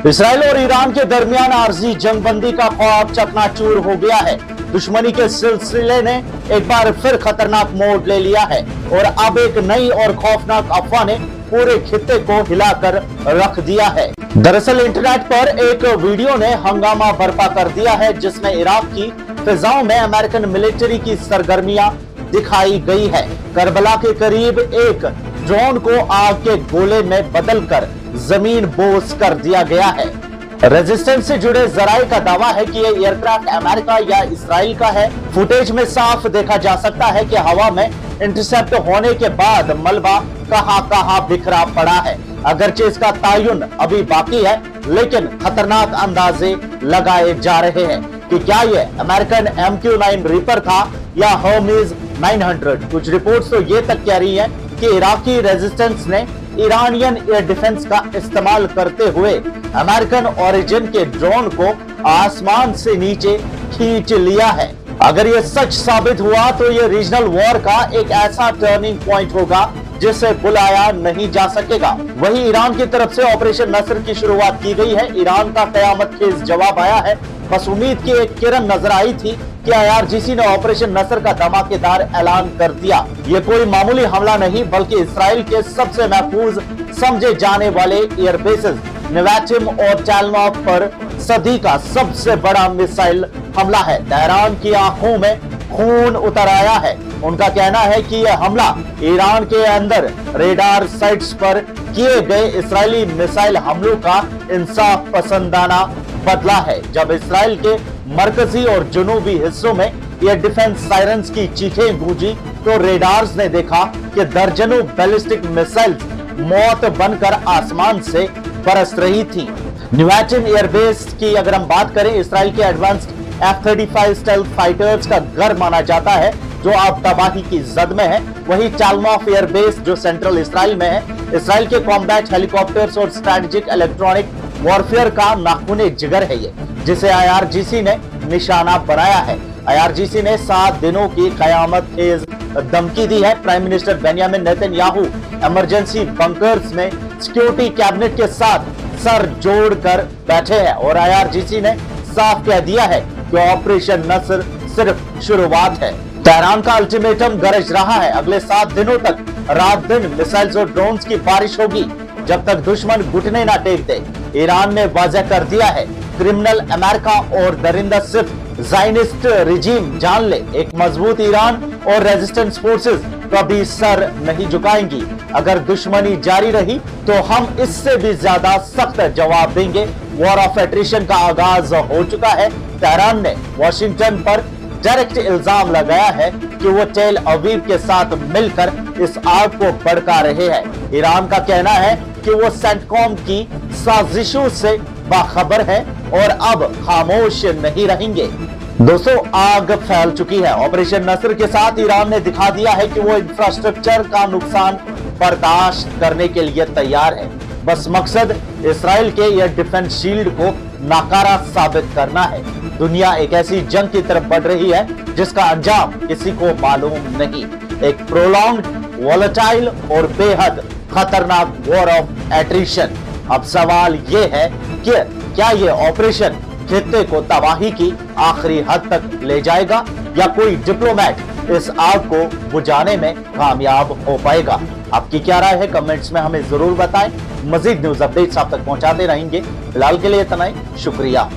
Israel और Iran के दरमियान आरजी जंगबंदी का ख्वाब चकनाचूर हो गया है। दुश्मनी के सिलसिले ने एक बार फिर खतरनाक मोड़ ले लिया है और अब एक नई और खौफनाक अफवाह ने पूरे खित्ते को हिलाकर रख दिया है। दरअसल इंटरनेट पर एक वीडियो ने हंगामा बर्पा कर दिया है, जिसमें इराक की फिजाओं में अमेरिकन मिलिट्री की सरगर्मियां दिखाई गई है। करबला के करीब एक ड्रोन को आग के गोले में बदलकर जमीन बोस कर दिया गया है। रेजिस्टेंस से जुड़े जराये का दावा है कि ये एयरक्राफ्ट अमेरिका या इसराइल का है। फुटेज में साफ देखा जा सकता है कि हवा में इंटरसेप्ट होने के बाद मलबा कहां बिखरा पड़ा है। अगरचे इसका तायुन अभी बाकी है, लेकिन खतरनाक अंदाजे लगाए जा रहे हैं कि क्या ये अमेरिकन MQ-9 रीपर था या हर्मीज 900। कुछ रिपोर्ट्स तो ये तक कह रही है कि इराकी रेजिस्टेंस ने ईरानियन एयर डिफेंस का इस्तेमाल करते हुए अमेरिकन ओरिजिन के ड्रोन को आसमान से नीचे खींच लिया है। अगर ये सच साबित हुआ तो ये रीजनल वॉर का एक ऐसा टर्निंग पॉइंट होगा जिसे बुलाया नहीं जा सकेगा। वहीं ईरान की तरफ से ऑपरेशन नस्र की शुरुआत की गई है। ईरान का कयामत खेज जवाब आया है। बस उम्मीद की एक किरण नजर आई थी कि IRGC ने ऑपरेशन नस्र का धमाकेदार ऐलान कर दिया। ये कोई मामूली हमला नहीं, बल्कि इसराइल के सबसे महफूज समझे जाने वाले एयरबेसेस नेवाटिम और चालनॉफ पर सदी का सबसे बड़ा मिसाइल हमला है। तेहरान की आंखों में खून उतर आया है। उनका कहना है कि यह हमला ईरान के अंदर रेडार साइट्स पर किए गए इसराइली मिसाइल हमलों का इंसाफ पसंदाना बदला है। जब इसराइल के मरकजी और जुनूबी हिस्सों में एयर डिफेंस सायरन्स की चीखें गूंजी तो रेडार्स ने देखा कि दर्जनों बैलिस्टिक मिसाइल्स मौत बनकर आसमान से बरस रही थी। नेवाटिम एयरबेस की अगर हम बात करें, इसराइल के एडवांस्ड F-35 स्टेल्थ फाइटर्स का घर माना जाता है, जो अब तबाही की जद में है। वही चालनॉफ एयरबेस जो सेंट्रल इसराइल में है, इसराइल के कॉम्बैट हेलीकॉप्टर्स और स्ट्रेटेजिक इलेक्ट्रॉनिक वॉरफेयर का नाखूने जिगर है ये, जिसे IRGC ने निशाना बनाया है। IRGC ने 7 दिनों की कयामत खेज धमकी दी है। Prime minister Benjamin Netanyahu emergency bunkers में सिक्योरिटी कैबिनेट के साथ सर जोड़कर बैठे हैं और IRGC ने साफ कह दिया है कि ऑपरेशन नस्र सिर्फ शुरुआत है। तेहरान का अल्टीमेटम गरज रहा है। अगले 7 दिनों तक रात दिन मिसाइल्स और ड्रोन्स की बारिश होगी, जब तक दुश्मन घुटने ना टेक दे। ईरान ने वाज़ेह कर दिया है, क्रिमिनल अमेरिका और दरिंदा सिर्फ ज़ायनिस्ट रिजीम जान ले, एक मजबूत ईरान और रेजिस्टेंस फोर्सेस कभी सर नहीं झुकाएंगी। अगर दुश्मनी जारी रही तो हम इससे भी ज्यादा सख्त जवाब देंगे। वॉर ऑफ एट्रिशन का आगाज हो चुका है। तेहरान ने वॉशिंगटन पर डायरेक्ट इल्जाम लगाया है कि वो टेल अवीव के साथ मिलकर इस आग को भड़का रहे हैं। ईरान का कहना है कि वो सेंटकॉम की साजिशों से बाखबर है और अब खामोश नहीं रहेंगे। दोस्तों, आग फैल चुकी है। ऑपरेशन नस्र के साथ ईरान ने दिखा दिया है कि वो इंफ्रास्ट्रक्चर का नुकसान बर्दाश्त करने के लिए तैयार है। बस मकसद इसराइल के एयर डिफेंस शील्ड को नाकारा साबित करना है। दुनिया एक ऐसी जंग की तरफ बढ़ रही है जिसका अंजाम किसी को मालूम नहीं। एक प्रोलॉन्ग्ड, वॉलेटाइल और बेहद खतरनाक वॉर ऑफ एट्रिशन। अब सवाल ये है कि क्या ये ऑपरेशन खित्ते को तबाही की आखिरी हद तक ले जाएगा या कोई डिप्लोमेट इस आग को बुझाने में कामयाब हो पाएगा? आपकी क्या राय है? कमेंट्स में हमें जरूर बताएं। मजीद न्यूज अपडेट्स आप तक पहुंचाते रहेंगे। फिलहाल के लिए इतना ही, शुक्रिया।